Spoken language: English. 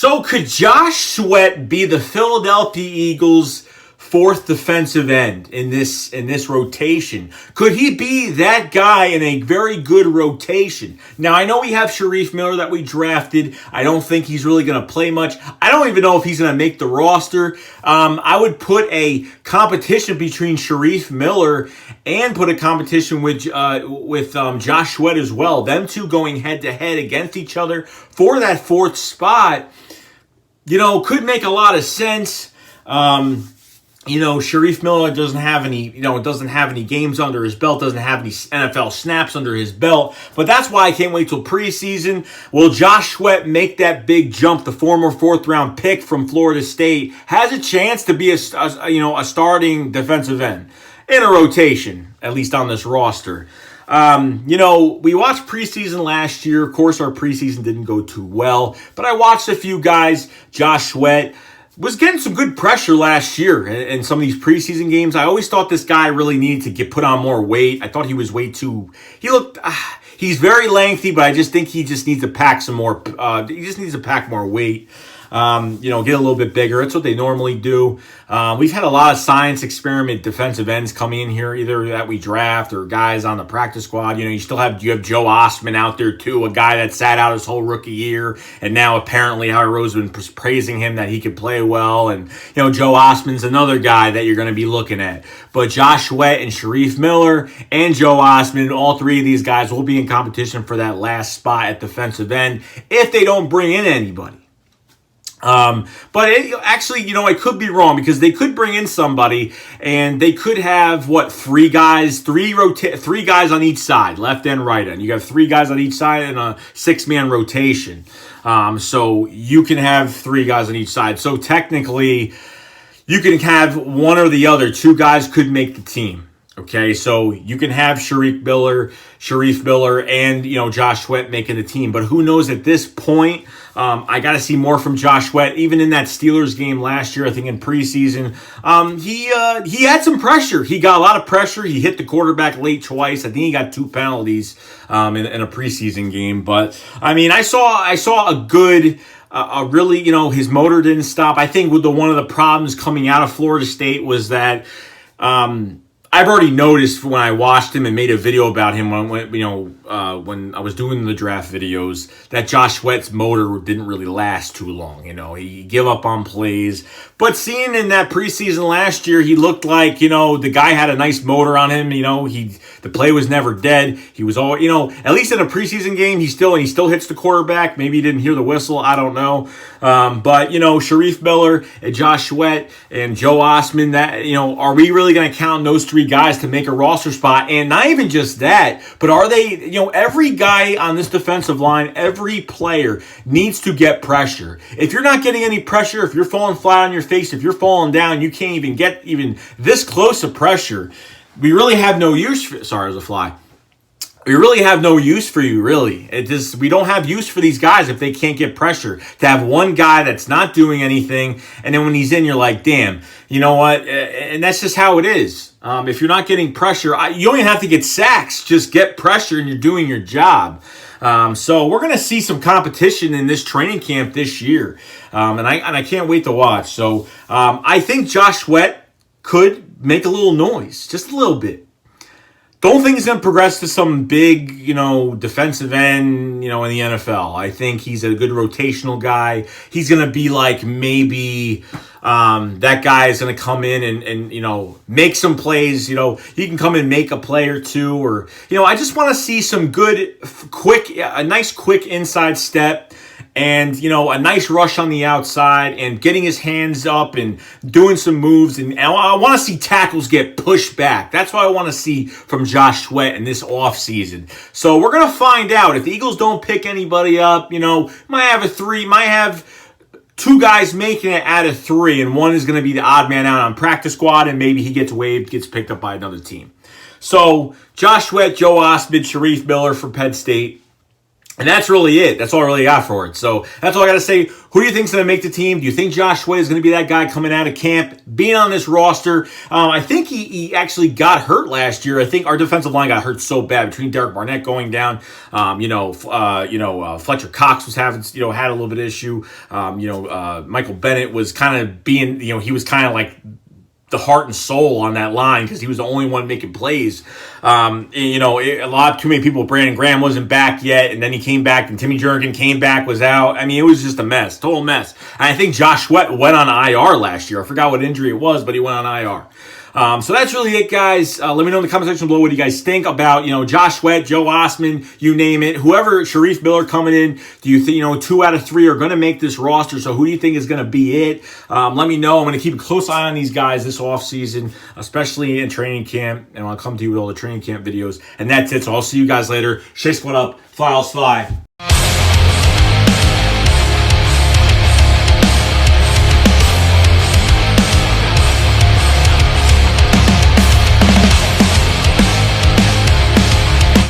So could Josh Sweat be the Philadelphia Eagles' fourth defensive end in this rotation? Could he be that guy in a very good rotation? Now, I know we have Sharif Miller that we drafted. I don't think he's really going to play much. I don't even know if he's going to make the roster. I would put a competition between Sharif Miller and put a competition with Josh Sweat as well. Them two going head-to-head against each other for that fourth spot, could make a lot of sense. Sharif Miller doesn't have any games under his belt, doesn't have any NFL snaps under his belt. But that's why I can't wait till preseason. Will Josh Sweat make that big jump? The former fourth-round pick from Florida State has a chance to be a starting defensive end in a rotation, at least on this roster. We watched preseason last year. Of course, our preseason didn't go too well, but I watched a few guys. Josh Sweat was getting some good pressure last year in some of these preseason games. I always thought this guy really needed to put on more weight. I thought he was he's very lengthy, but I just think he just needs to pack some more. He just needs to pack more weight. Get a little bit bigger. That's what they normally do. We've had a lot of science experiment defensive ends coming in here, either that we draft or guys on the practice squad. You have Joe Osman out there too, a guy that sat out his whole rookie year, and now apparently Howie Rose has been praising him that he could play well. And Joe Osman's another guy that you're going to be looking at. But Josh Sweat and Sharif Miller and Joe Osman, all three of these guys will be in competition for that last spot at defensive end if they don't bring in anybody. I could be wrong because they could bring in somebody and they could have three guys on each side, left and right end. You have three guys on each side in a 6-man rotation. So you can have three guys on each side. So technically you can have one or the other. Two guys could make the team. Okay, so you can have Sharif Miller, and Josh Sweat making the team. But who knows at this point? I got to see more from Josh Sweat. Even in that Steelers game last year, I think in preseason, he had some pressure. He got a lot of pressure. He hit the quarterback late twice. I think he got 2 penalties in a preseason game. But I saw a good. Really, his motor didn't stop. I think one of the problems coming out of Florida State was that. I've already noticed when I watched him and made a video about him when I was doing the draft videos that Josh Sweat's motor didn't really last too long. He give up on plays. But seeing in that preseason last year, he looked like, the guy had a nice motor on him. The play was never dead. He was all, at least in a preseason game, he still hits the quarterback. Maybe he didn't hear the whistle. I don't know. But Sharif Miller and Josh Sweat and Joe Osman, are we really going to count those three guys to make a roster spot? And not even just that, but are they, every guy on this defensive line, every player needs to get pressure. If you're not getting any pressure, if you're falling flat on your face, if you're falling down, you can't even get even this close to pressure. We really have no use for, sorry, there's a fly. We really have no use for you, really. We don't have use for these guys if they can't get pressure. To have one guy that's not doing anything, and then when he's in, you're like, damn, you know what? And that's just how it is. If you're not getting pressure, you don't even have to get sacks. Just get pressure and you're doing your job. So we're going to see some competition in this training camp this year. And I can't wait to watch. So I think Josh Sweat could make a little noise, just a little bit. Don't think he's going to progress to some big, defensive end, in the NFL. I think he's a good rotational guy. He's going to be like maybe that guy is going to come in and make some plays. He can come and make a play or two. Or, I just want to see some good, a nice quick inside step. And, a nice rush on the outside and getting his hands up and doing some moves. And I want to see tackles get pushed back. That's what I want to see from Josh Sweat in this offseason. So we're going to find out. If the Eagles don't pick anybody up, might have 2 guys making it out of 3. And one is going to be the odd man out on practice squad. And maybe he gets waived, gets picked up by another team. So Josh Sweat, Joe Osman, Sharif Miller for Penn State. And that's really it. That's all I really got for it. So that's all I got to say. Who do you think's going to make the team? Do you think Josh Sweat is going to be that guy coming out of camp, being on this roster? I think he actually got hurt last year. I think our defensive line got hurt so bad between Derek Barnett going down. Fletcher Cox was having, had a little bit of issue. Michael Bennett was kind of being, he was kind of like the heart and soul on that line because he was the only one making plays. A lot too many people. Brandon Graham wasn't back yet, and then he came back, and Timmy Jernigan came back, was out. I mean, it was just a mess, total mess. And I think Josh Sweat went on IR last year. I forgot what injury it was, but he went on IR. So that's really it, guys. Let me know in the comment section below what you guys think about, Josh Sweat, Joe Osman, you name it. Whoever, Sharif Miller coming in, do you think, 2 out of 3 are going to make this roster? So who do you think is going to be it? Let me know. I'm going to keep a close eye on these guys this offseason, especially in training camp. And I'll come to you with all the training camp videos. And that's it. So I'll see you guys later. Shake Squad up. Fly, Fly.